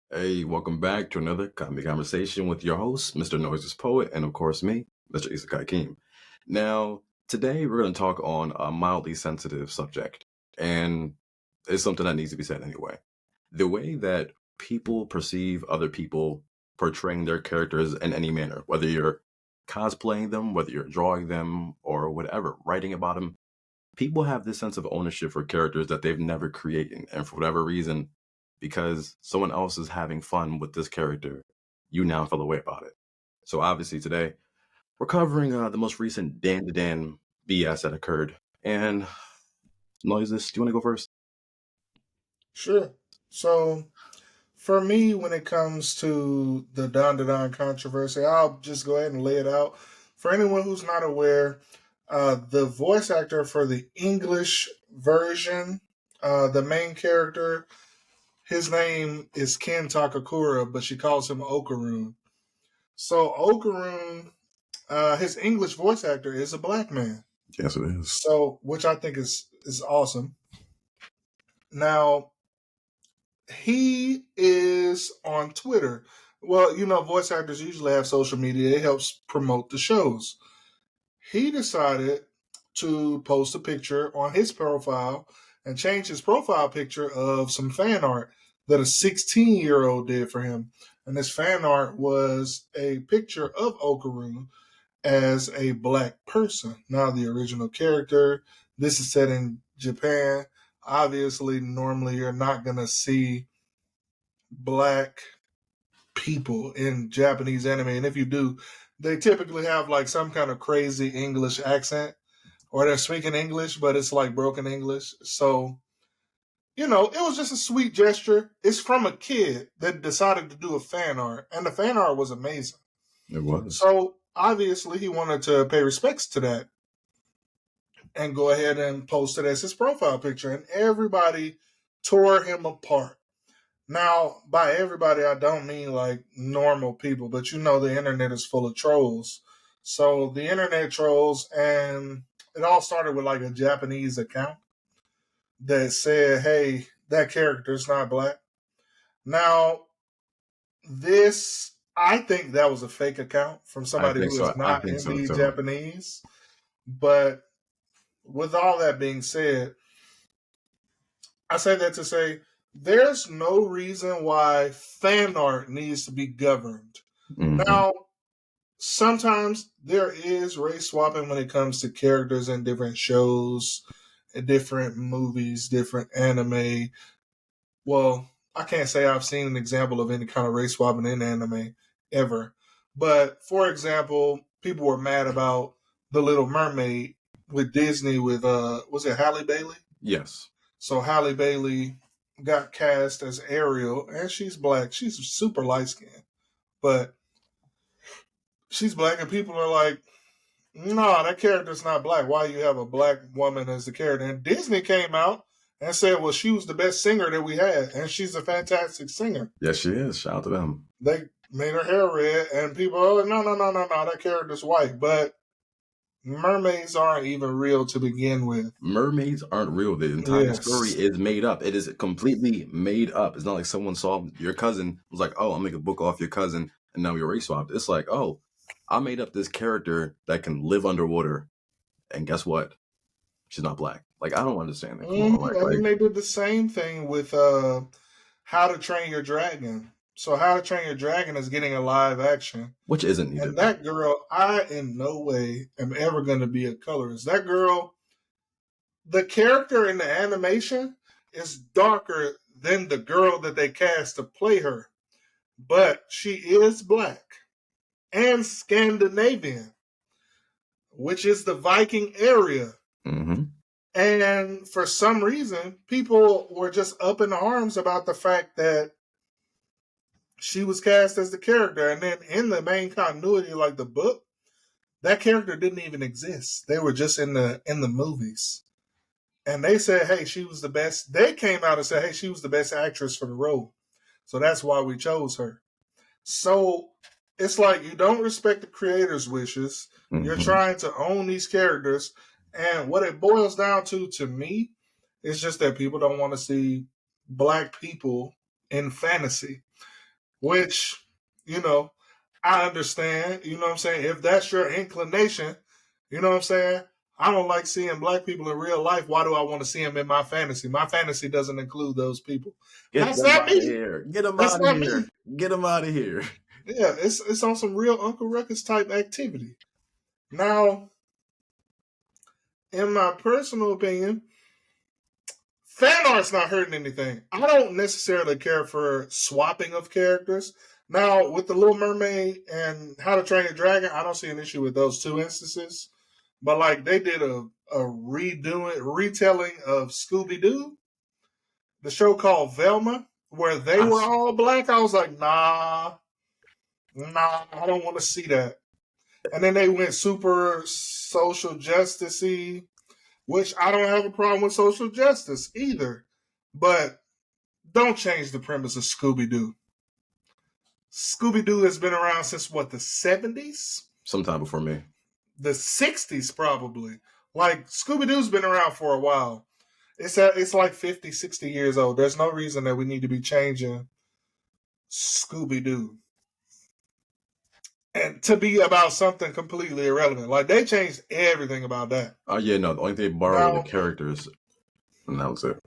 Hey, welcome back to another comedy conversation with your host, Mr. Noises Poet, and of course me, Mr. Isekai Keem. Now, today we're going to talk on a mildly sensitive subject, and it's something that needs to be said anyway. The way that people perceive other people portraying their characters in any manner, whether you're cosplaying them, whether you're drawing them, or whatever, writing about them, people have this sense of ownership for characters that they've never created, and for whatever reason, because someone else is having fun with this character, you now feel a way about it. So obviously today we're covering the most recent Dandadan BS that occurred. And Noises, do you want to go first? Sure. So for me, when it comes to the Dandadan controversy, I'll just go ahead and lay it out. For anyone who's not aware, the voice actor for the English version, the main character, his name is Ken Takakura, but she calls him Okarun. So Okarun, his English voice actor is a black man. Yes, it is. So, which I think is awesome. Now, he is on Twitter. Well, voice actors usually have social media. It helps promote the shows. He decided to post a picture on his profile and change his profile picture of some fan art that a 16-year-old did for him. And this fan art was a picture of Okarun as a black person. Now, the original character, this is set in Japan. Obviously, normally you're not going to see black people in Japanese anime, and if you do, they typically have like some kind of crazy English accent, or they're speaking English, but it's like broken English. So, it was just a sweet gesture. It's from a kid that decided to do a fan art, and the fan art was amazing. It was. So, obviously, he wanted to pay respects to that and go ahead and post it as his profile picture, and everybody tore him apart. Now, by everybody, I don't mean like normal people, but the internet is full of trolls. So the internet trolls, and it all started with like a Japanese account that said, hey, that character's not black. Now, I think that was a fake account from I somebody think who so. is I not think so indeed too. Japanese. But with all that being said, I say that to say there's no reason why fan art needs to be governed. Mm-hmm. Now, sometimes there is race swapping when it comes to characters in different shows, different movies, different anime. Well, I can't say I've seen an example of any kind of race swapping in anime ever. But for example, people were mad about The Little Mermaid with Disney with was it Halle Bailey? Yes. So Halle Bailey got cast as Ariel, and she's black. She's super light skinned, but she's black, and people are like, "No, that character's not black. Why you have a black woman as the character?" And Disney came out and said, "Well, she was the best singer that we had, and she's a fantastic singer." Yes, she is. Shout out to them. They made her hair red, and people, oh, no, no, no, no, no, that character's white. But mermaids aren't even real to begin with. Mermaids aren't real. The entire story Yes. is made up. It is completely made up. It's not like someone saw your cousin was like, "Oh, I'll make a book off your cousin," and now you're race swapped. It's like, "Oh, I made up this character that can live underwater, and guess what? She's not black." Like, I don't understand that. Come on, Mm-hmm. And then like, they did the same thing with How to Train Your Dragon. So How to Train Your Dragon is getting a live action. which isn't And needed. that girl, I in no way am ever going to be a colorist. That girl, the character in the animation is darker than the girl that they cast to play her. But she is black and Scandinavian, which is the Viking area. Mm-hmm. And for some reason, people were just up in arms about the fact that she was cast as the character. And then in the main continuity, like the book, that character didn't even exist. They were just in the movies. And they said, hey, she was the best. They came out and said, hey, she was the best actress for the role. So that's why we chose her. So it's like you don't respect the creator's wishes. Mm-hmm. You're trying to own these characters. And what it boils down to me, is just that people don't want to see black people in fantasy. which, you know, I understand, you know what I'm saying? If that's your inclination, you know what I'm saying? I don't like seeing black people in real life. Why do I want to see them in my fantasy? My fantasy doesn't include those people. Get That's them not out of me. here. Get them That's out of not here. me. Get them out of here. Yeah, it's on some real Uncle Ruckus type activity. Now, in my personal opinion, fan art's not hurting anything. I don't necessarily care for swapping of characters. Now, with the Little Mermaid and How to Train Your Dragon, I don't see an issue with those two instances. But like they did a retelling of Scooby Doo, the show called Velma, where they I, were all black. I was like, nah, I don't want to see that. And then they went super social justicey, which I don't have a problem with social justice either. But don't change the premise of Scooby Doo. Scooby Doo has been around since what, the 70s? sometime before me. The 60s, probably. Like, Scooby Doo's been around for a while. It's like 50, 60 years old. There's no reason that we need to be changing Scooby Doo. And to be about something completely irrelevant. Like, they changed everything about that. Oh yeah, no. The only thing they borrowed were the Now, characters, and that was it.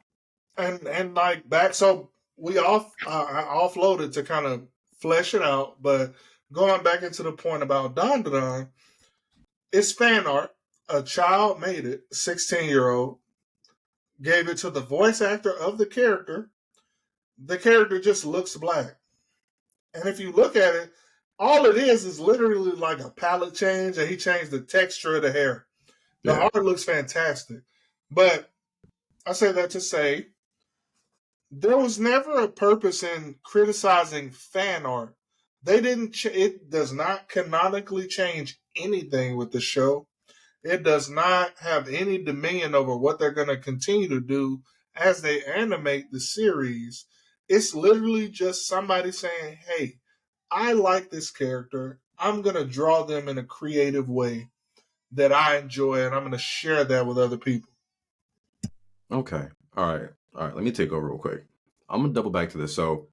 and like back, so we offloaded to kind of flesh it out, but going back into the point about Dandadan, it's fan art. A child made it, 16-year-old, gave it to the voice actor of the character. The character just looks black. And if you look at it, all it is literally like a palette change, and he changed the texture of the hair. The Yeah. art looks fantastic. But I say that to say there was never a purpose in criticizing fan art. They didn't. It does not canonically change anything with the show. It does not have any dominion over what they're going to continue to do as they animate the series. It's literally just somebody saying, "Hey, I like this character. I'm going to draw them in a creative way that I enjoy, and I'm going to share that with other people." Okay. All right. All right. Let me take over real quick. I'm gonna double back to this. So,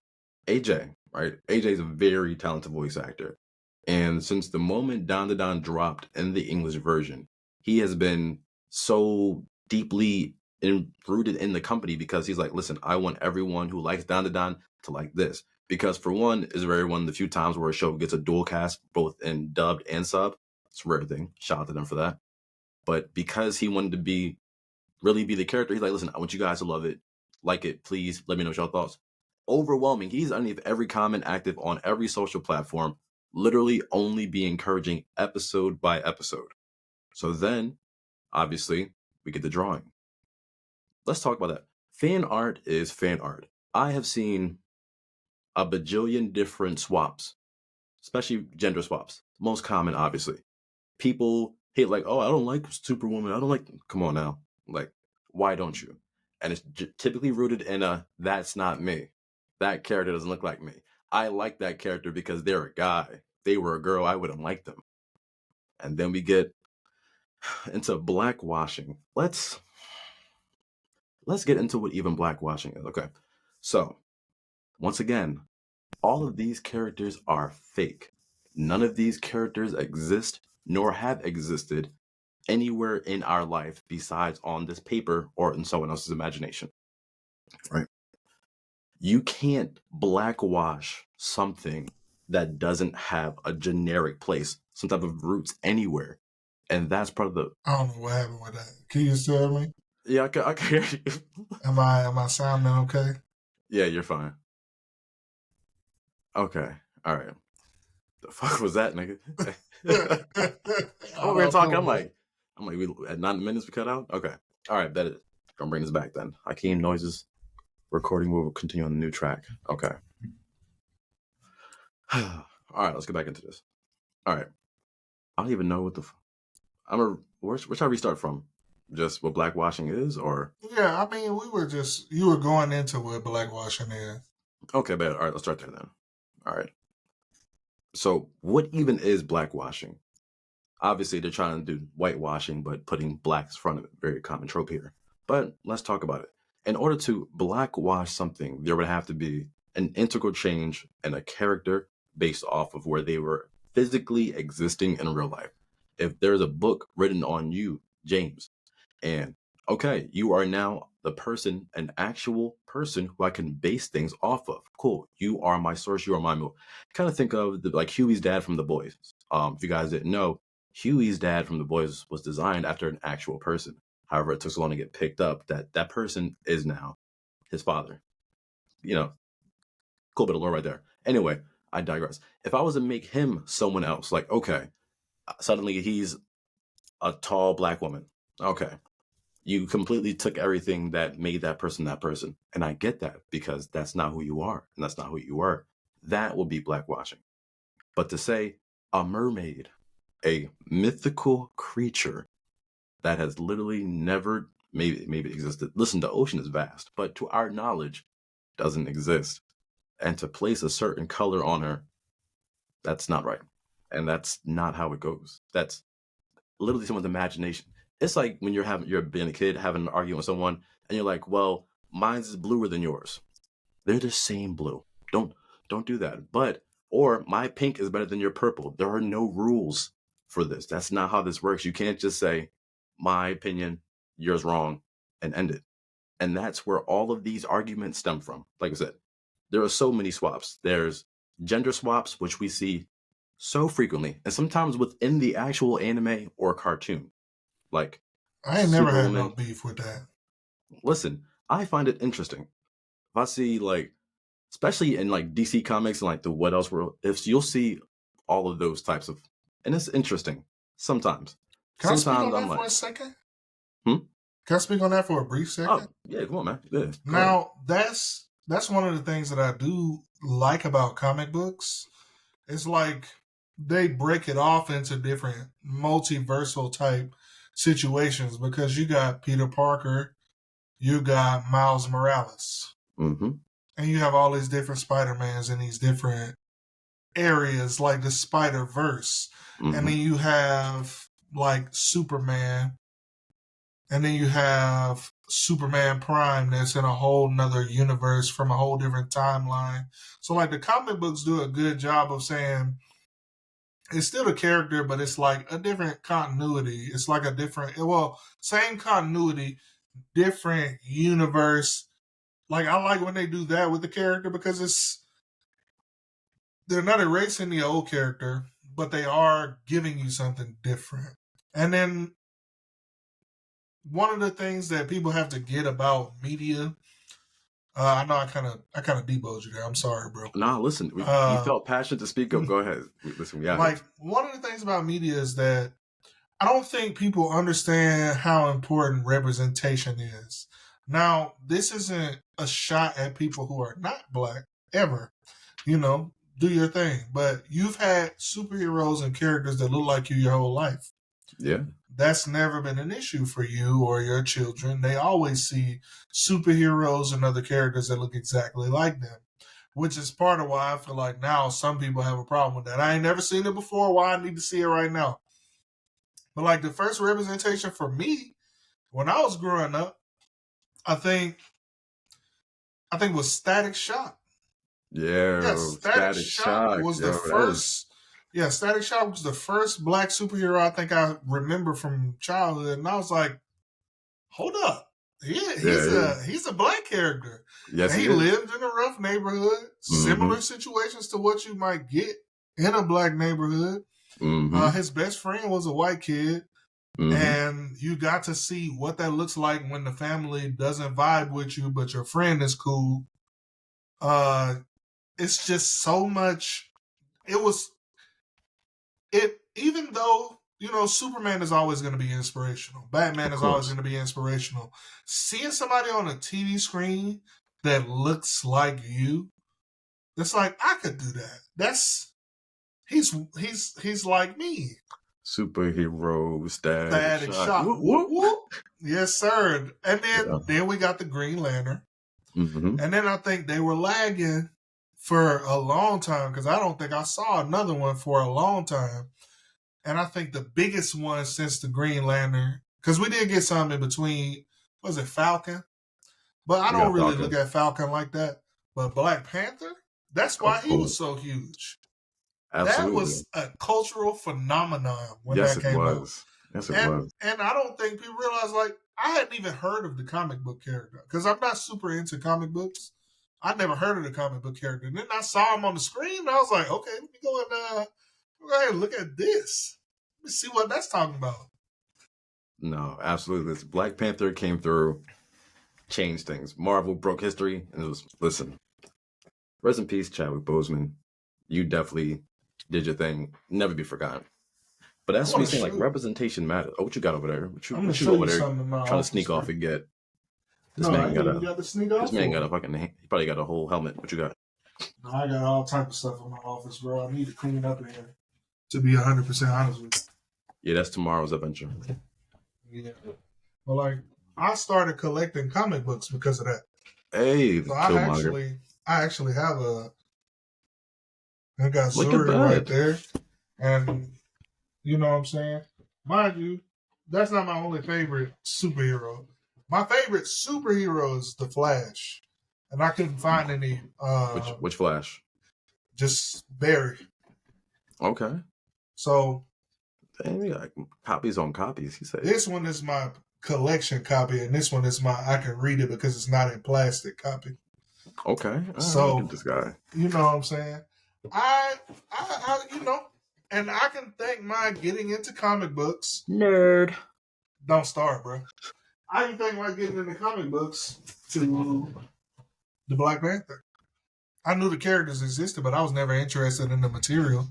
AJ, right? AJ is a very talented voice actor, and since the moment Dandadan dropped in the English version, he has been so deeply rooted in the company because he's like, listen, I want everyone who likes Dandadan to like this. Because for one, it's very one of the few times where a show gets a dual cast, both in dubbed and sub. It's a rare thing. Shout out to them for that. But because he wanted to really be the character, he's like, listen, I want you guys to love it, like it, please let me know your thoughts. Overwhelming. He's underneath every comment, active on every social platform, literally only be encouraging episode by episode. So then, obviously, we get the drawing. Let's talk about that. Fan art is fan art. I have seen a bajillion different swaps, especially gender swaps. Most common, obviously. People hate like, oh, I don't like Superwoman. I don't like. Come on now, like, why don't you? And it's typically rooted in a that's not me. That character doesn't look like me. I like that character because they're a guy. If they were a girl, I wouldn't like them. And then we get into blackwashing. Let's get into what even blackwashing is. Okay, so once again, all of these characters are fake. None of these characters exist nor have existed anywhere in our life besides on this paper or in someone else's imagination. Right? You can't blackwash something that doesn't have a generic place, some type of roots anywhere. And that's part of the. I don't know what happened with that. Can you still hear me? Yeah, I can hear you. Am I sounding okay? Yeah, you're fine. Okay. All right. The fuck was that, nigga? I'm over here talking. We at 9 minutes we cut out. Okay. All right. That is gonna bring this back then. Hakeem noises. Recording will continue on the new track. Okay. All right. Let's get back into this. All right. I don't even know what the. Where should I restart from? Just what blackwashing is, or Yeah, I mean, you were going into what blackwashing is. okay, bad. All right. Let's start there then. All right. So, what even is blackwashing? Obviously, they're trying to do whitewashing, but putting blacks in front of it. Very common trope here. But let's talk about it. In order to blackwash something, there would have to be an integral change in a character based off of where they were physically existing in real life. If there's a book written on you, James, and okay, you are now the person, an actual person who I can base things off of. Cool. You are my source. You are my mold. Kind of think of like Huey's dad from The Boys. If you guys didn't know, Huey's dad from The Boys was designed after an actual person. However, it took so long to get picked up that that person is now his father. You know, cool bit of lore right there. Anyway, I digress. If I was to make him someone else, like, okay, suddenly he's a tall black woman. Okay. You completely took everything that made that person. And I get that because that's not who you are and that's not who you were. That would be blackwashing. But to say a mermaid, a mythical creature that has literally never maybe existed. Listen, the ocean is vast, but to our knowledge, doesn't exist. And to place a certain color on her, that's not right. And that's not how it goes. That's literally someone's imagination. It's like when you're being a kid having an argument with someone and you're like, well, mine's is bluer than yours. They're the same blue. Don't do that. But or my pink is better than your purple. There are no rules for this. That's not how this works. You can't just say my opinion, yours wrong, and end it. And that's where all of these arguments stem from. Like I said, there are so many swaps. There's gender swaps, which we see so frequently, and sometimes within the actual anime or cartoon. Like I ain't never had no Superwoman. beef with that. Listen, I find it interesting. If I see like, especially in like DC comics and like the What Else world, if you'll see all of those types of, and it's interesting sometimes. Can I speak on Sometimes I'm that for like, a second? hmm? Can I speak on that for a brief second? Oh, yeah, come on, man. Yeah, go ahead. Now, that's one of the things that I do like about comic books. It's like they break it off into different multiversal type situations because you got Peter Parker, you got Miles Morales, Mm-hmm. and you have all these different Spider-Mans in these different areas like the Spider-Verse. Mm-hmm. And then you have like Superman, and then you have Superman Prime that's in a whole nother universe from a whole different timeline. So like the comic books do a good job of saying it's still a character, but it's like a different continuity. It's like a different, well, same continuity, different universe. Like I like when they do that with the character because they're not erasing the old character, but they are giving you something different. And then one of the things that people have to get about media, I know I kind of deboed you there. I'm sorry, bro. Nah, listen, you felt passionate to speak up. Go ahead. Listen, we out like here. one of the things about media is that I don't think people understand how important representation is. Now, this isn't a shot at people who are not black ever. You know, do your thing. But you've had superheroes and characters that look like you your whole life. Yeah. That's never been an issue for you or your children. They always see superheroes and other characters that look exactly like them, which is part of why I feel like now some people have a problem with that. I ain't never seen it before. Why I need to see it right now? But like the first representation for me when I was growing up, I think was Static Shock. Yeah. Static Shock was the first. Yeah, Static Shock was the first black superhero I think I remember from childhood, and I was like, "Hold up, he's a black character." Yes, and he lived in a rough neighborhood, similar situations to what you might get in a black neighborhood. His best friend was a white kid, and you got to see what that looks like when the family doesn't vibe with you, but your friend is cool. It's just so much. Even though, Superman is always going to be inspirational. Batman is always going to be inspirational. Seeing somebody on a TV screen that looks like you, it's like, I could do that. He's like me. Superhero Static Shock. Whoop, whoop. Yes, sir. And then we got the Green Lantern. And then I think they were lagging for a long time because I don't think I saw another one for a long time. And I think the biggest one since the Green Lantern, because we did get some in between, was it Falcon? But I don't really look at Falcon like that. But Black Panther, that's why he was so huge. That Absolutely. was a cultural phenomenon when Yes, that it came out. was. Yes, it was. And I don't think people realize, like, I hadn't even heard of the comic book character because I'm not super into comic books. I never heard of the comic book character. And then I saw him on the screen and I was like, okay, let me go ahead and look at this. Let me see what that's talking about. No, absolutely. This Black Panther came through, changed things. Marvel broke history, and it was, listen, rest in peace, Chadwick Boseman. You definitely did your thing. Never be forgotten. But I that's what want we to saying, like, show. representation matters. Oh, what you got over there? I'm gonna What you show over you there something in my trying to office. sneak off and get? This No, I man ain't got even a got to sneak off. this man got a fucking, he probably got a whole helmet. What you got? No, I got all type of stuff in my office, bro. I need to clean up in here. To be 100% honest with Yeah, that's tomorrow's adventure. you. Yeah. But like, I started collecting comic books because of that. Hey, So Killmonger. I actually have I got Look at Zuri right that. there, and you know what I'm saying. Mind you, that's not my only favorite superhero. My favorite superhero is the Flash, and I couldn't find any. Which Flash? Just Barry. Okay. So Damn, we got copies on copies. He said. this one is my collection copy, and this one is my I can read it because it's not in plastic copy. Okay. Look at So this guy. you know what I'm saying. I you know, and I can thank my getting into comic books. Nerd. Don't start, bro. I can thank my getting into comic books to the Black Panther. I knew the characters existed, but I was never interested in the material.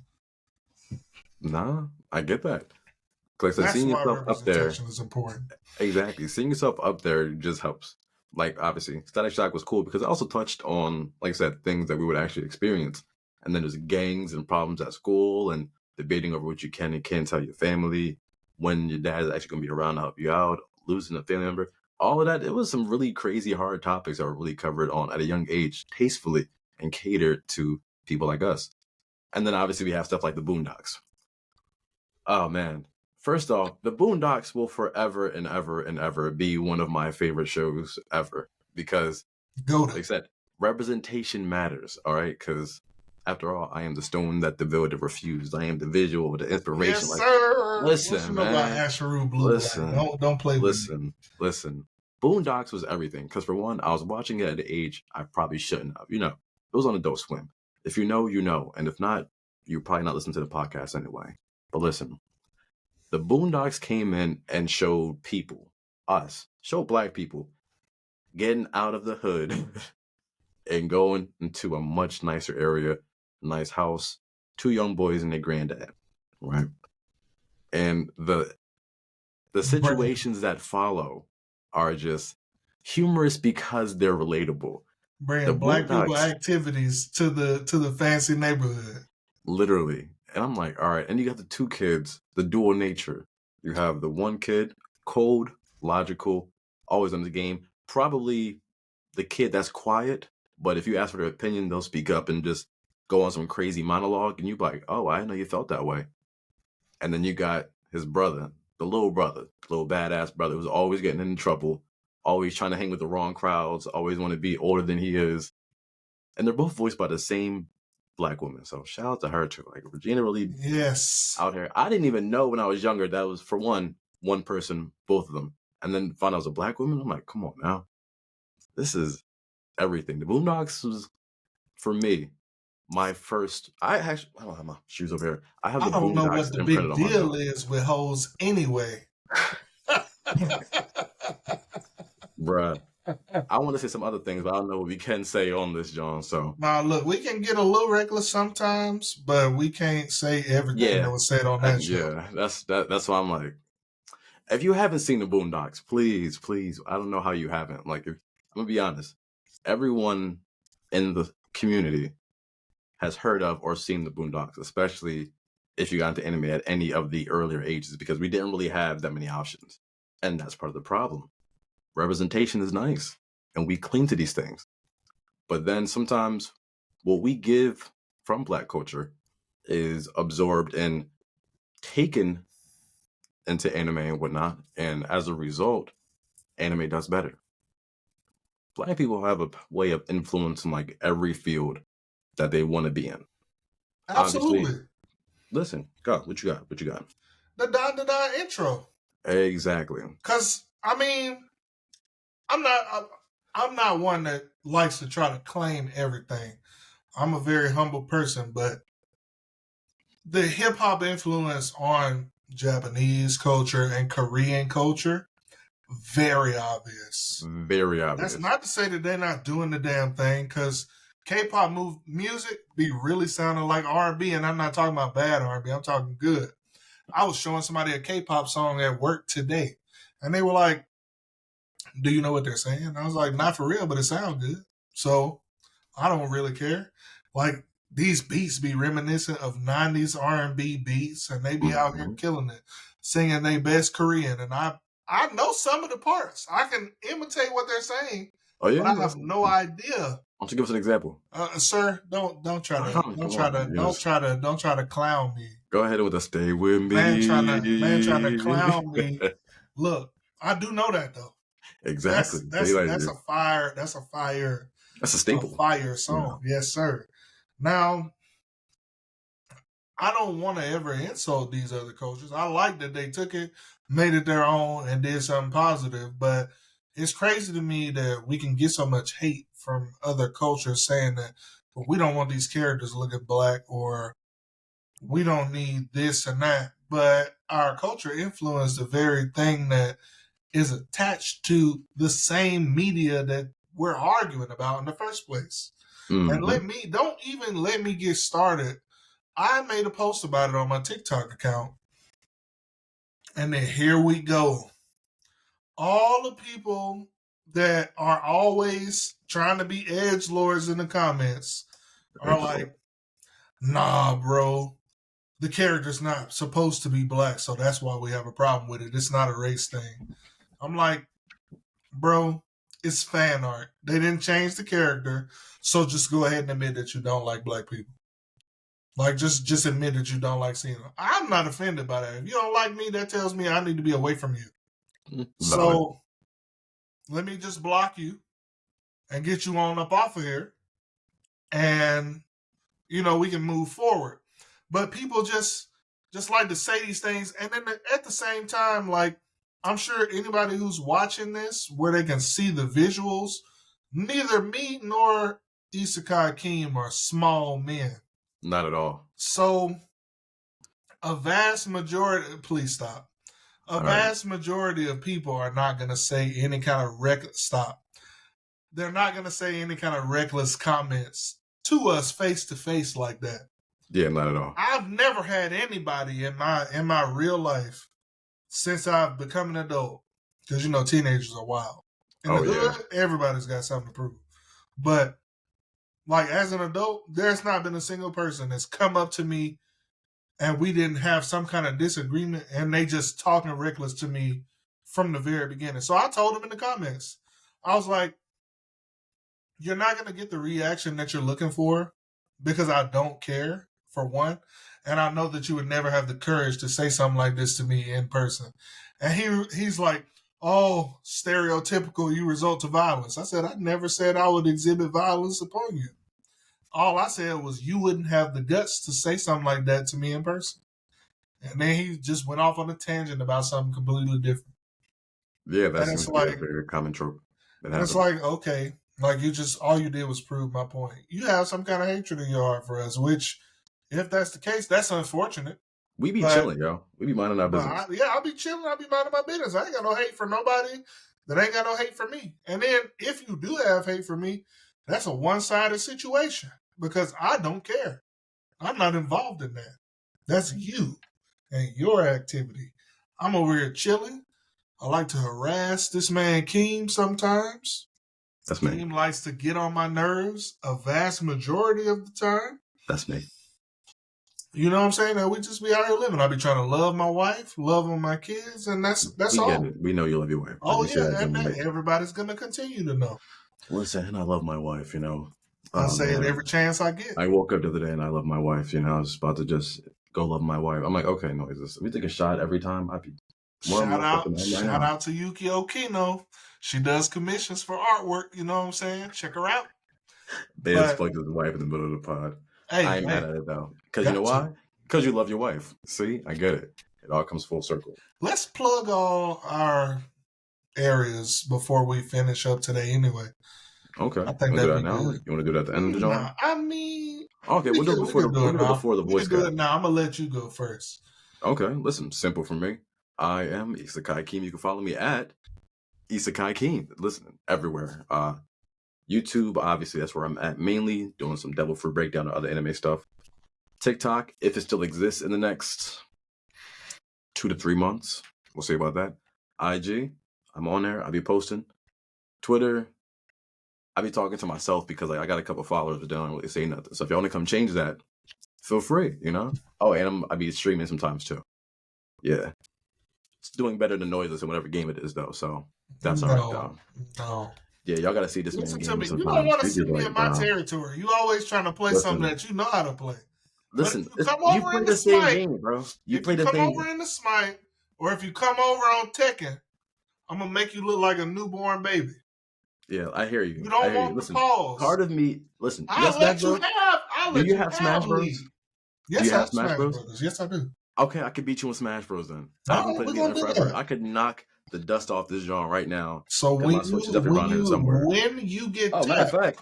Nah, I get that. Like I said, That's seeing why yourself up there, representation is important. exactly. Seeing yourself up there just helps. Like, obviously, Static Shock was cool because it also touched on, like I said, things that we would actually experience. And then there's gangs and problems at school and debating over what you can and can't tell your family, when your dad is actually going to be around to help you out, losing a family member. All of that, it was some really crazy, hard topics that were really covered on at a young age, tastefully, and catered to people like us. And then obviously we have stuff like the Boondocks. Oh man. First off, the Boondocks will forever and ever and ever be one of my favorite shows ever because, Go like I to. said, representation matters. All right, because after all, I am the stone that the builder refused. I am the visual, the inspiration. Yes, Like, sir. What you listen, know about man, Asheru Blue? Like, listen, don't play with me. listen. Boondocks was everything. Because for one, I was watching it at an age I probably shouldn't have. You know, it was on Adult Swim. If you know, you know, and if not, you're probably not listening to the podcast anyway. But listen. The Boondocks came in and showed people, showed black people, getting out of the hood and going into a much nicer area, nice house, two young boys and their granddad, right? And the Brand, situations that follow are just humorous because they're relatable. The brand black people Boondocks, activities to the fancy neighborhood. literally. And I'm like, all right. And you got the two kids, the dual nature. You have the one kid, cold, logical, always on the game. Probably the kid that's quiet, but if you ask for their opinion, they'll speak up and just go on some crazy monologue. And you're like, oh, I didn't know you felt that way. And then you got his brother, the little badass brother who's always getting in trouble, always trying to hang with the wrong crowds, always want to be older than he is. And they're both voiced by the same black woman. So shout out to her too. Like Regina really Yes. out here. I didn't even know when I was younger that was for one person, both of them. And then found out it was a black woman. I'm like, come on now. This is everything. The Boondocks was for me my first. I don't have my shoes over here. I have I the don't know Boondocks what the imprinted big on my deal door. is with hoes anyway. Bruh. I want to say some other things, but I don't know what we can say on this, John. So Now, look, we can get a little reckless sometimes, but we can't say everything that yeah, was said on that show. yeah, that's why I'm like, if you haven't seen the Boondocks, please, I don't know how you haven't. Like, I'm gonna be honest, everyone in the community has heard of or seen the Boondocks, especially if you got into anime at any of the earlier ages, because we didn't really have that many options, and that's part of the problem. Representation is nice, and we cling to these things, but then sometimes what we give from Black culture is absorbed and taken into anime and whatnot, and as a result, anime does better. Black people have a way of influencing like every field that they want to be in. Obviously, Absolutely. listen, go. What you got? What you got? The Dandadan intro. Exactly. Cause I mean, I'm not one that likes to try to claim everything. I'm a very humble person, but the hip hop influence on Japanese culture and Korean culture, very obvious. Very obvious. That's not to say that they're not doing the damn thing, because K-pop music be really sounding like R&B, and I'm not talking about bad R&B. I'm talking good. I was showing somebody a K-pop song at work today, and they were like, "Do you know what they're saying?" And I was like, "Not for real, but it sounds good." So I don't really care. Like, these beats be reminiscent of 90s R&B beats, and they be out here killing it, singing their best Korean. And I know some of the parts. I can imitate what they're saying, Oh yeah, but I have no idea. Why don't you give us an example? Sir, don't try to clown me. Go ahead with the "Stay with me." Man trying to clown me. Look, I do know that though. Exactly. That's a fire. That's a staple. Fire song. Yeah. Yes, sir. Now, I don't want to ever insult these other cultures. I like that they took it, made it their own, and did something positive. But it's crazy to me that we can get so much hate from other cultures saying that, well, we don't want these characters looking black, or we don't need this and that. But our culture influenced the very thing that is attached to the same media that we're arguing about in the first place. And don't even let me get started. I made a post about it on my TikTok account. And then here we go. All the people that are always trying to be edgelords in the comments are like, nah, bro, the character's not supposed to be black, so that's why we have a problem with it. It's not a race thing. I'm like, bro, it's fan art. They didn't change the character, so just go ahead and admit that you don't like black people. Like, just admit that you don't like seeing them. I'm not offended by that. If you don't like me, that tells me I need to be away from you. So let me just block you and get you on up off of here, and we can move forward. But people just like to say these things, and then at the same time, like, I'm sure anybody who's watching this, where they can see the visuals, neither me nor Isekai Kim are small men. Not at all. So a vast majority, please stop. Vast majority of people are not going to say any kind of They're not going to say any kind of reckless comments to us face to face like that. Yeah, not at all. I've never had anybody in my real life since I've become an adult, because teenagers are wild. In the hood, everybody's got something to prove. But like, as an adult, there's not been a single person that's come up to me and we didn't have some kind of disagreement, and they just talking reckless to me from the very beginning. So I told them in the comments, I was like, you're not going to get the reaction that you're looking for, because I don't care, for one. And I know that you would never have the courage to say something like this to me in person. And he's like, oh, stereotypical, you resort to violence. I said, I never said I would exhibit violence upon you. All I said was you wouldn't have the guts to say something like that to me in person. And then he just went off on a tangent about something completely different. Yeah, that's like a very common trope. And it's like, okay, like, all you did was prove my point. You have some kind of hatred in your heart for us, which, if that's the case, that's unfortunate. We be chilling, yo. We be minding our business. I'll be chilling. I'll be minding my business. I ain't got no hate for nobody that ain't got no hate for me. And then if you do have hate for me, that's a one-sided situation, because I don't care. I'm not involved in that. That's you and your activity. I'm over here chilling. I like to harass this man Keem sometimes. That's me. Keem likes to get on my nerves a vast majority of the time. That's me. You know what I'm saying? That we just be out here living. I be trying to love my wife, love my kids, and that's all. Get it. We know you love your wife. Oh yeah, and everybody's gonna continue to know. Listen, I love my wife. I say it every chance I get. I woke up the other day and I love my wife. I was about to just go love my wife. I'm like, okay, no, if we take a shot every time, I'd be Shout out, right shout now. out to Yuki Okino. She does commissions for artwork. You know what I'm saying? Check her out. Beds But plugged his wife in the middle of the pod. I hey, ain't mad hey, at it though. Because you know got to. why? Because you love your wife. See, I get it. It all comes full circle. Let's plug all our areas before we finish up today. Anyway, Okay. I You think want to do that'd that be now? good. You want to do that at the end of the joint? Nah, I mean, Okay, we we'll do it could we before could do it now. the We voice could do guy. it now. I'm gonna let you go first. Okay, listen, simple for me. I am Isekai Keem. You can follow me at Isekai Keem. Listen, everywhere. YouTube, obviously, that's where I'm at mainly, doing some Devil Fruit Breakdown and other anime stuff. TikTok, if it still exists in the next 2 to 3 months, we'll see about that. IG, I'm on there. I'll be posting. Twitter, I'll be talking to myself because I got a couple followers, but they don't really say nothing. So if you want to come change that, feel free, you know? Oh, and I'll be streaming sometimes too. Yeah. It's doing better than Noiseless in whatever game it is, though. So that's all right, No, though. no. Yeah, y'all got to see this man Listen to game me. You don't sometimes. want to He see be me like, in my bro, territory. You always trying to play something listen, that you know how to play. But if listen. you come You over play in the the same Smite, game, bro. You if play you the come same. over in the Smite, or if you come over on Tekken, I'm gonna make you look like a newborn baby. Yeah, I hear You you. I don't hear you. want the Listen, pause. part of me, listen, you got I'll Smash let you Bros? have. I'll Do let you you have have Smash the Bros? lead. Do Yes, you I have have Smash Smash Bros? Brothers. Yes, I do. Okay, I could beat you in Smash Bros. Then I All haven't right, played we're a game gonna in do forever. that. I could knock the dust off this genre right now So because my Switch is definitely around here somewhere. when you get Oh, matter of tapped, fact,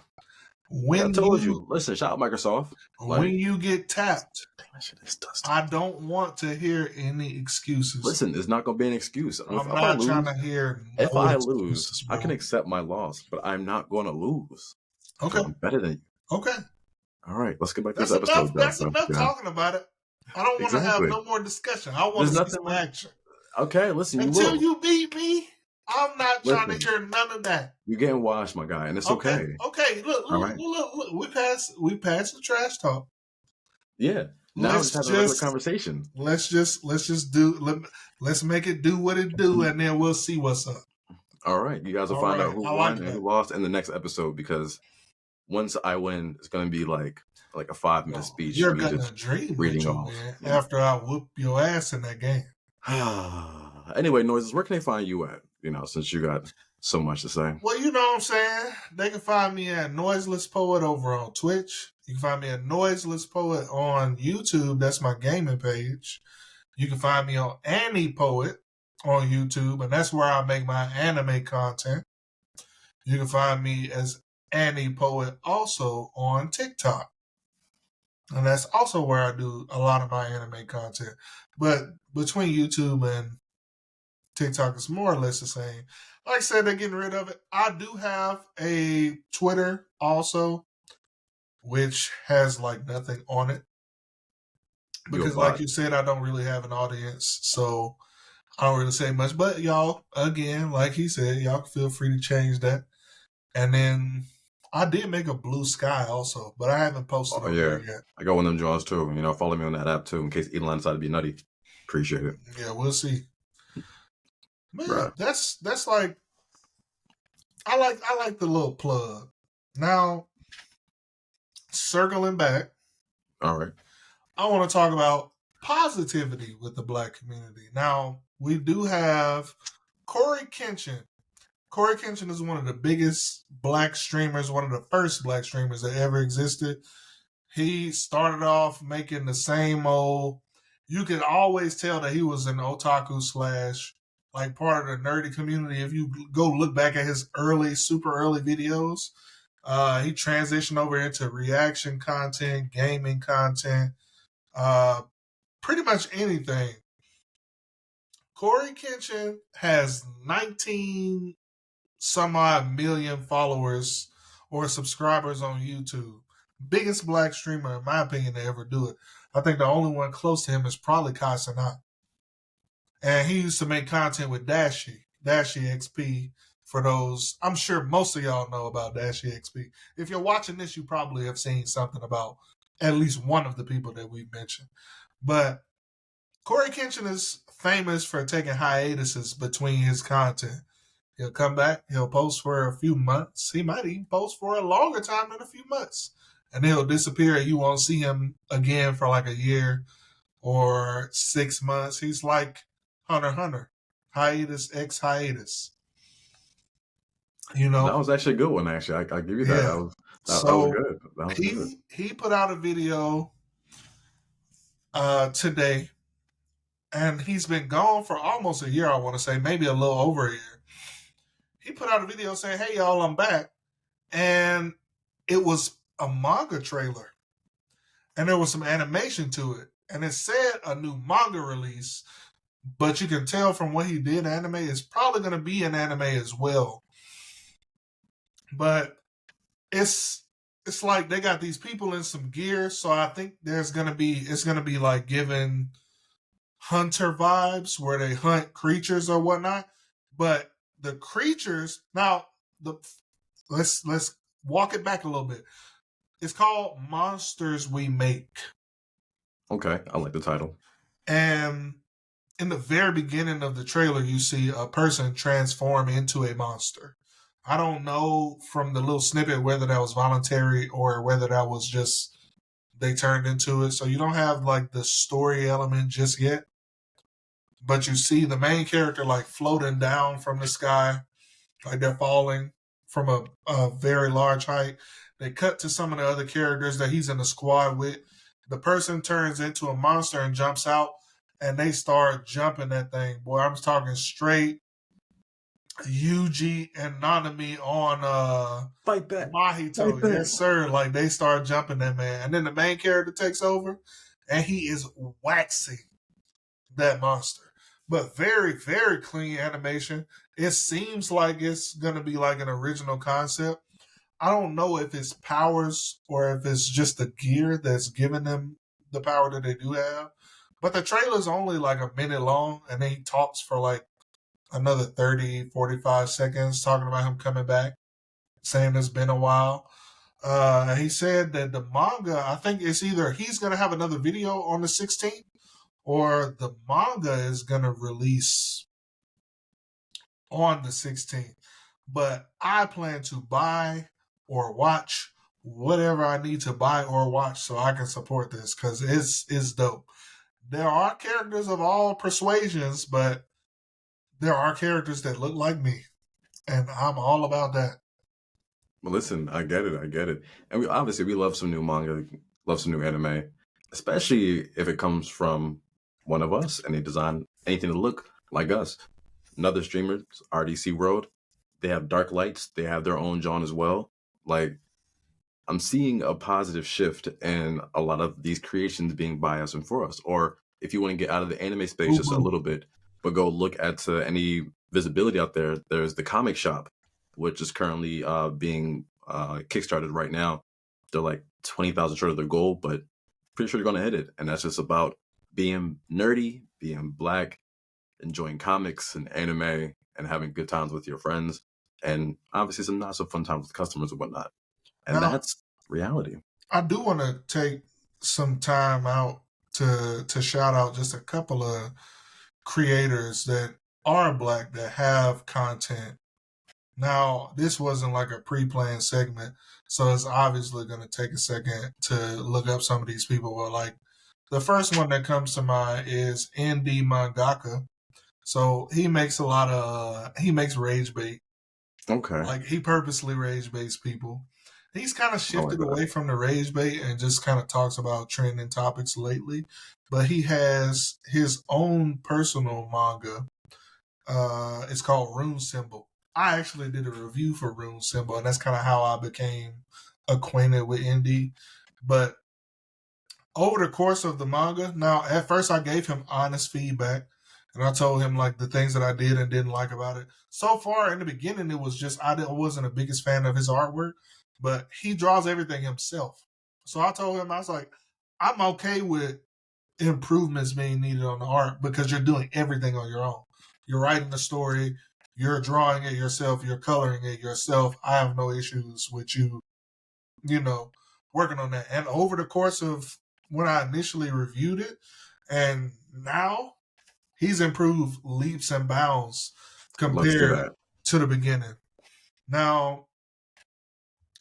like I when told you you, listen, shout out Microsoft. when Like, you get tapped, damn, that shit is dusty. I don't want to hear any excuses. Listen, it's not gonna be an excuse. I'm If I not trying lose, to hear if no I lose, excuses, I can bro. accept my loss, but I'm not gonna lose because Okay, I'm better than you. okay. All right, let's get back to this That's enough. episode, though. That's So, enough yeah, talking about it. I don't want to have exactly. no more discussion. I want There's to see nothing some like. action. Okay, listen, you Until will. you beat me, I'm not trying to Listen, hear none of that. you're getting washed, my guy, and it's Okay, okay. okay. Look, All look, right. look, look. We passed the trash talk. Yeah. Now we're just Let's having a regular just conversation. let's make it do what it do, and then we'll see what's up. All right. You guys will All find out right, who I like won and that. who lost in the next episode because once I win, it's gonna be like a 5-minute Oh, speech, you're me gonna just dream that reading you off. win after I whoop your ass in that game. Anyway, Noises, where can they find you at? You know, since you got so much to say. Well, you know what I'm saying? They can find me at Noiseless Poet over on Twitch. You can find me at Noiseless Poet on YouTube. That's my gaming page. You can find me on Annie Poet on YouTube, and that's where I make my anime content. You can find me as Annie Poet also on TikTok. And that's also where I do a lot of my anime content. But between YouTube and TikTok, it's more or less the same. Like I said, they're getting rid of it. I do have a Twitter also, which has like nothing on it. You a Because like bot. you said, I don't really have an audience. So I don't really say much. But y'all, again, like he said, y'all can feel free to change that. And then I did make a Blue Sky also, but I haven't posted Oh on yeah. there yet. I got one of them jaws too. You know, follow me on that app too in case Elon decided to be nutty. Appreciate it. Yeah, we'll see. But yeah, Bruh. that's like I like the little plug. Now, circling back, All right. I want to talk about positivity with the black community. Now, we do have CoryxKenshin. CoryxKenshin is one of the biggest black streamers, one of the first black streamers that ever existed. He started off making the same old. You could always tell that he was an otaku slash like part of the nerdy community. If you go look back at his super early videos, he transitioned over into reaction content, gaming content, pretty much anything. CoryxKenshin has 19 some odd million followers or subscribers on YouTube. Biggest black streamer, in my opinion, to ever do it. I think the only one close to him is probably Kasana. And he used to make content with Dashi XP. For those, I'm sure most of y'all know about Dashi XP. If you're watching this, you probably have seen something about at least one of the people that we mentioned. But CoryxKenshin is famous for taking hiatuses between his content. He'll come back, he'll post for a few months. He might even post for a longer time than a few months. And he'll disappear. You won't see him again for like a year or 6 months. He's like Hunter x Hunter. hiatus X hiatus. That was actually a good one. Actually, I give you that. Yeah. That was So good. That was good. he put out a video today, and he's been gone for almost a year. I want to say maybe a little over a year. He put out a video saying, "Hey y'all, I'm back," and it was a manga trailer, and there was some animation to it, and it said a new manga release. But you can tell from what he did, anime is probably going to be an anime as well. But it's like they got these people in some gear, so I think it's gonna be like giving hunter vibes where they hunt creatures or whatnot. But the creatures now the let's walk it back a little bit. It's called Monsters We Make. Okay, I like the title. And in the very beginning of the trailer, you see a person transform into a monster. I don't know from the little snippet whether that was voluntary or whether that was just they turned into it. So you don't have like the story element just yet. But you see the main character like floating down from the sky, like they're falling from a very large height. They cut to some of the other characters that he's in the squad with. The person turns into a monster and jumps out, and they start jumping that thing. Boy, I'm talking straight Yuji and Nanami on Fight back. Mahito. Fight back. Yes, sir. Like they start jumping that man. And then the main character takes over and he is waxing that monster. But very, very clean animation. It seems like it's gonna be like an original concept. I don't know if it's powers or if it's just the gear that's giving them the power that they do have. But the trailer's only like a minute long, and then he talks for like another 30, 45 seconds talking about him coming back, saying it's been a while. He said that the manga, I think it's either he's going to have another video on the 16th or the manga is going to release on the 16th. But I plan to buy or watch whatever I need to buy or watch so I can support this because it's dope. There are characters of all persuasions, but there are characters that look like me, and I'm all about that. Well, listen, I get it, and we love some new manga, love some new anime, especially if it comes from one of us and they design anything to look like us. Another streamers, RDC World, they have Dark Lights, they have their own genre as well. Like I'm seeing a positive shift in a lot of these creations being by us and for us. Or if you want to get out of the anime space just a little bit, but go look at any visibility out there, there's the comic shop, which is currently being kickstarted right now. They're like 20,000 short of their goal, but pretty sure they're going to hit it. And that's just about being nerdy, being black, enjoying comics and anime, and having good times with your friends, and obviously some not so fun times with customers and whatnot. And Now, that's reality. I do want to take some time out to shout out just a couple of creators that are black that have content. Now, this wasn't like a pre-planned segment, so it's obviously going to take a second to look up some of these people. But like the first one that comes to mind is ND Mangaka. So he makes a lot of he makes rage bait. Okay. Like he purposely rage baits people. He's kind of shifted that. away from the rage bait and just kind of talks about trending topics lately. But he has his own personal manga. It's called Rune Symbol. I actually did a review for Rune Symbol, and that's kind of how I became acquainted with indie. But over the course of the manga, now at first I gave him honest feedback, and I told him like the things that I did and didn't like about it. So far in the beginning, it was just I wasn't the biggest fan of his artwork, but he draws everything himself. So I told him I was like, I'm okay with improvements being needed on the art because you're doing everything on your own. You're writing the story, you're drawing it yourself, you're coloring it yourself. I have no issues with you, working on that. And over the course of when I initially reviewed it, and now he's improved leaps and bounds compared to the beginning. Now,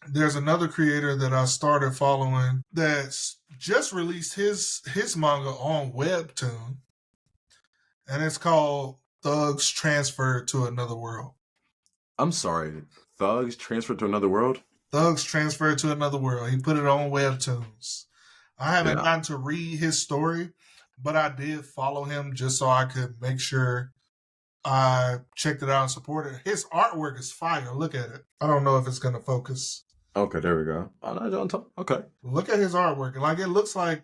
there's another creator that I started following that's just released his manga on Webtoon, and it's called thugs transferred to another world. I'm sorry. Thugs transferred to another world? Thugs transferred to another world. He put it on Webtoons. I haven't Yeah. gotten to read his story, but I did follow him just so I could make sure I checked it out and supported it. His artwork is fire. Look at it. I don't know if it's going to focus. Okay, there we go. Oh, no, don't talk. Okay. Look at his artwork. Like, it looks like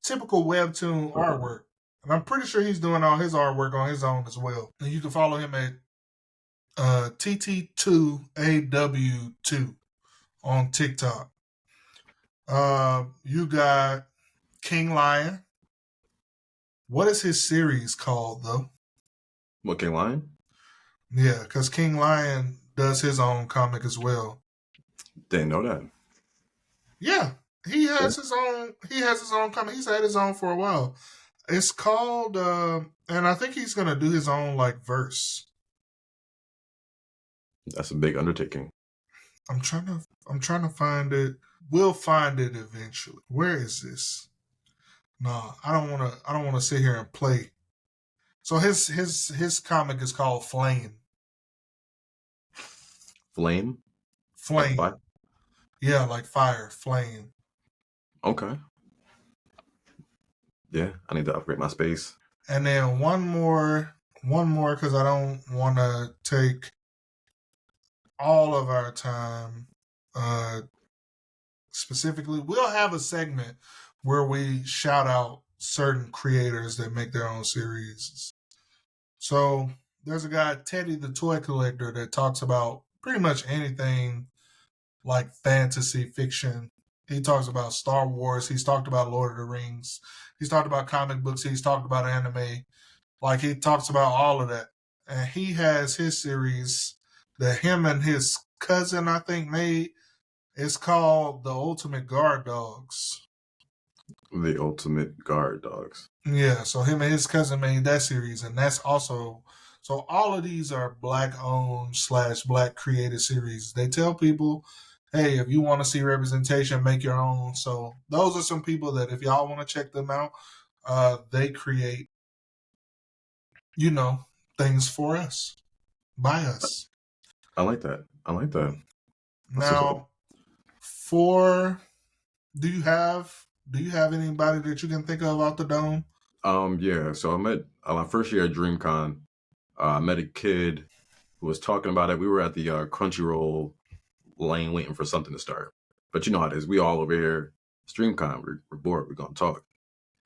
typical Webtoon artwork. And I'm pretty sure he's doing all his artwork on his own as well. And you can follow him at TT2AW2 on TikTok. You got King Lion. What is his series called, though? What, King Lion? Yeah, because King Lion does his own comic as well. Didn't know that. Yeah, he has his own. He has his own comic. He's had his own for a while. It's called, and I think he's gonna do his own like verse. That's a big undertaking. I'm trying to find it. We'll find it eventually. Where is this? No, I don't want to sit here and play. So his comic is called Flame. Flame? Flame. Like Yeah, like fire, flame. Okay. Yeah, I need to upgrade my space. And then one more, because I don't want to take all of our time. Specifically, we'll have a segment where we shout out certain creators that make their own series. So there's a guy, Teddy the Toy Collector, that talks about pretty much anything like fantasy fiction. He talks about Star Wars. He's talked about Lord of the Rings. He's talked about comic books. He's talked about anime. Like, he talks about all of that. And he has his series that him and his cousin, I think, made. It's called The Ultimate Guard Dogs. The Ultimate Guard Dogs. Yeah, so him and his cousin made that series. And that's also... So all of these are Black-owned / Black created series. They tell people, hey, if you want to see representation, make your own. So those are some people that if y'all want to check them out, they create, things for us, by us. I like that. Now, do you have anybody that you can think of out the dome? Yeah. So I met my first year at DreamCon. I met a kid who was talking about it. We were at the Crunchyroll lane waiting for something to start. But you know how it is. We all over here, StreamCon, we're bored. We're going to talk.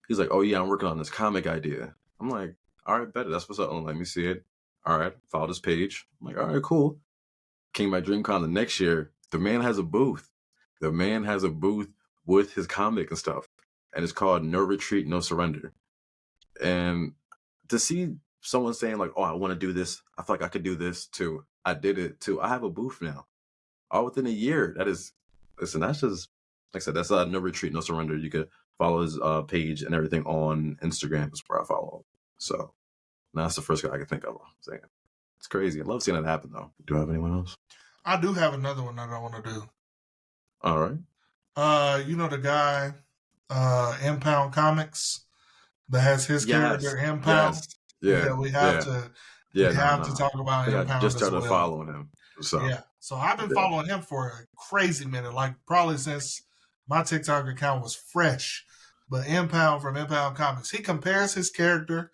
He's like, oh, yeah, I'm working on this comic idea. I'm like, all right, better. That's what's up. Let me see it. All right, follow this page. I'm like, all right, cool. Came by DreamCon the next year. The man has a booth. The man has a booth with his comic and stuff. And it's called No Retreat, No Surrender. And to see someone saying like, oh, I want to do this. I feel like I could do this too. I did it too. I have a booth now. All within a year. That is, listen, that's just, like I said, that's No Retreat, No Surrender. You could follow his page and everything on Instagram is where I follow him. So that's the first guy I can think of. I'm saying it's crazy. I love seeing that happen though. Do I have anyone else? I do have another one that I want to do. All right. The guy, Impound Comics, that has his character Impound. Yes. Yeah. We have to talk about Impound. I just started following him. So I've been following him for a crazy minute, like probably since my TikTok account was fresh. But Impound from Impound Comics, he compares his character,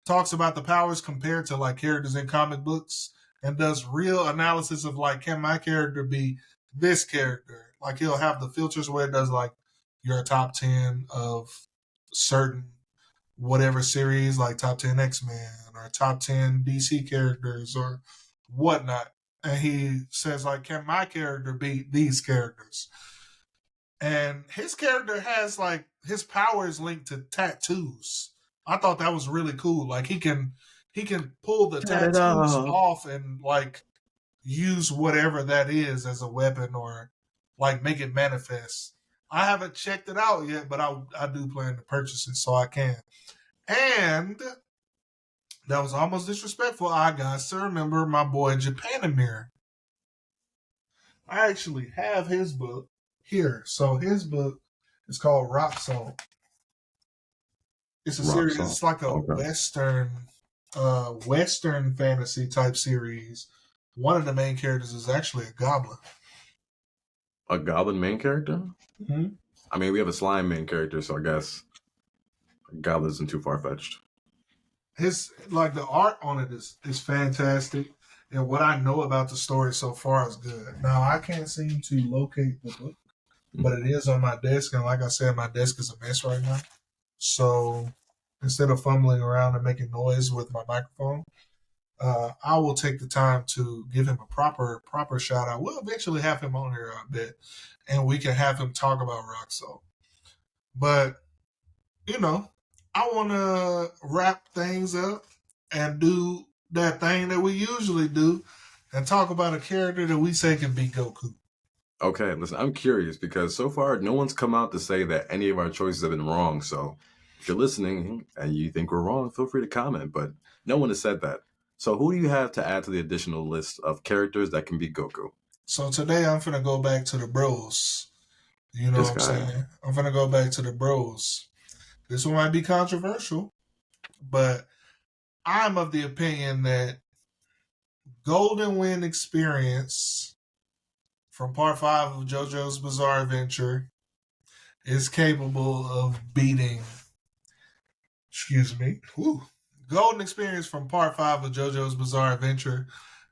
talks about the powers compared to like characters in comic books, and does real analysis of like, can my character be this character? Like, he'll have the filters where it does like your top 10 of certain whatever series, like top 10 X-Men or top 10 DC characters or whatnot. And he says like, can my character beat these characters? And his character has like, his power is linked to tattoos. I thought that was really cool. Like, he can pull the tattoos off and like use whatever that is as a weapon or like make it manifest. I haven't checked it out yet, but I do plan to purchase it so I can. And that was almost disrespectful. I got to remember my boy Japanimir. I actually have his book here. So his book is called Rock Salt. It's a series. It's like a Western. Western fantasy type series, one of the main characters is actually a goblin. A goblin main character? Mm-hmm. I mean, we have a slime main character, so I guess goblin isn't too far fetched. His the art on it is fantastic, and what I know about the story so far is good. Now I can't seem to locate the book, but it is on my desk, and like I said, my desk is a mess right now. So instead of fumbling around and making noise with my microphone, I will take the time to give him a proper shout out. We'll eventually have him on here, I bet, and we can have him talk about Rock Salt. But I want to wrap things up and do that thing that we usually do and talk about a character that we say can beat Goku. Okay, listen, I'm curious because so far no one's come out to say that any of our choices have been wrong. So if you're listening and you think we're wrong, feel free to comment. But no one has said that. So who do you have to add to the additional list of characters that can beat Goku? So today I'm finna go back to the bros. You know This what I'm guy. saying? I'm finna go back to the bros. This one might be controversial, but I'm of the opinion that Golden Wind Experience from Part 5 of JoJo's Bizarre Adventure is capable of beating. Golden Experience from Part 5 of JoJo's Bizarre Adventure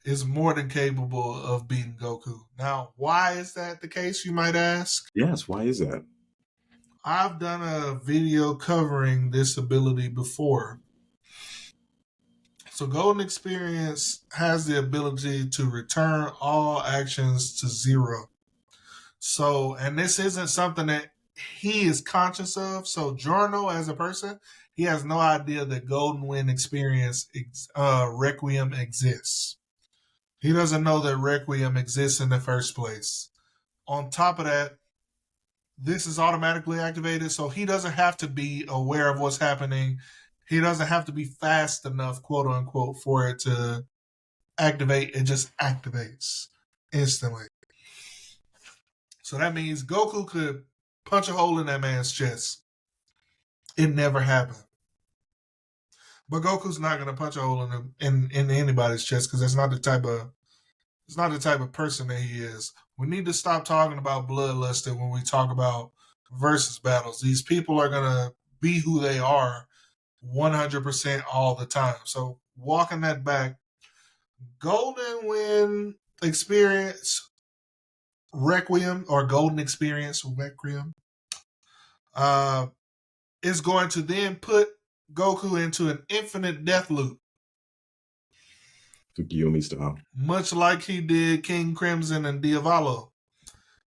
is more than capable of beating Goku. Now, why is that the case, you might ask? Yes, why is that? I've done a video covering this ability before. So Golden Experience has the ability to return all actions to zero. So, and this isn't something that he is conscious of. So Giorno, as a person, he has no idea that Golden Wind Experience Requiem exists. He doesn't know that Requiem exists in the first place. On top of that, this is automatically activated, so he doesn't have to be aware of what's happening. He doesn't have to be fast enough, quote unquote, for it to activate. It just activates instantly. So that means Goku could punch a hole in that man's chest. It never happened. But Goku's not gonna punch a hole in anybody's chest because that's not the type of person that he is. We need to stop talking about bloodlusted when we talk about versus battles. These people are gonna be who they are 100% all the time. So walking that back, Golden Wind Experience Requiem or Golden Experience Requiem is going to then put Goku into an infinite death loop. Yumi style. Much like he did King Crimson and Diavolo.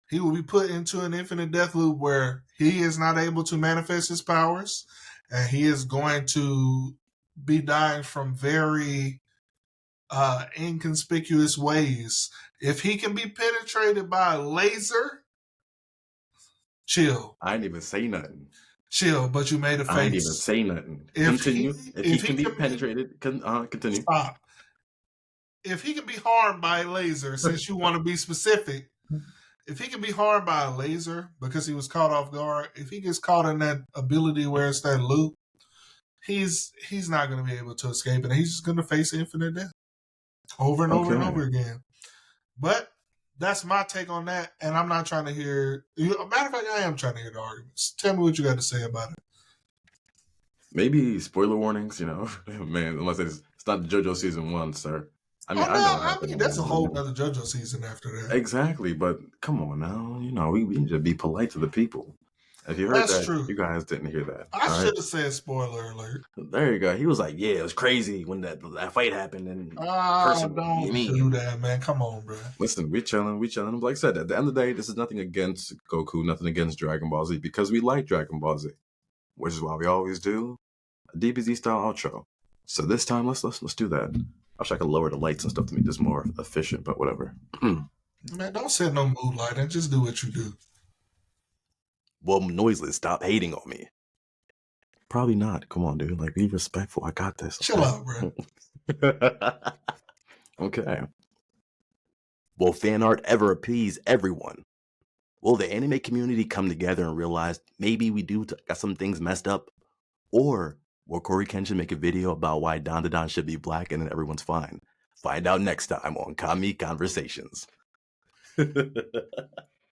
He will be put into an infinite death loop where he is not able to manifest his powers, and he is going to be dying from very inconspicuous ways. If he can be penetrated by a laser, chill. I didn't even say nothing. Chill, but you made a face. I didn't even say nothing. Continue. If he can be penetrated, continue. Stop. If he can be harmed by a laser, since you want to be specific, if he can be harmed by a laser because he was caught off guard, if he gets caught in that ability where it's that loop, he's not going to be able to escape it. He's just going to face infinite death over and over and over again. But that's my take on that, and I'm not trying to hear. Matter of fact, I am trying to hear the arguments. Tell me what you got to say about it. Maybe spoiler warnings, man. Unless it's not the JoJo season 1, sir. I mean, I mean that's a whole other JoJo season after that. Exactly, but come on now. We need to be polite to the people. If you heard that's that, true. You guys didn't hear that. I should have said spoiler alert. There you go. He was like, "Yeah, it was crazy when that fight happened." And don't do that, man. Come on, bro. Listen, we chilling. Like I said, at the end of the day, this is nothing against Goku, nothing against Dragon Ball Z, because we like Dragon Ball Z, which is why we always do a DBZ style outro. So this time, let's do that. I wish I could lower the lights and stuff to make this more efficient, but whatever. Man, don't set no mood lighting. Just do what you do. Well, Noiseless, stop hating on me. Probably not. Come on, dude. Like, be respectful. I got this. Chill out, bro. Okay. Will fan art ever appease everyone? Will the anime community come together and realize maybe we got some things messed up? Or Will CoryxKenshin make a video about why Dandadan should be black and then everyone's fine? Find out next time on Kami Conversations.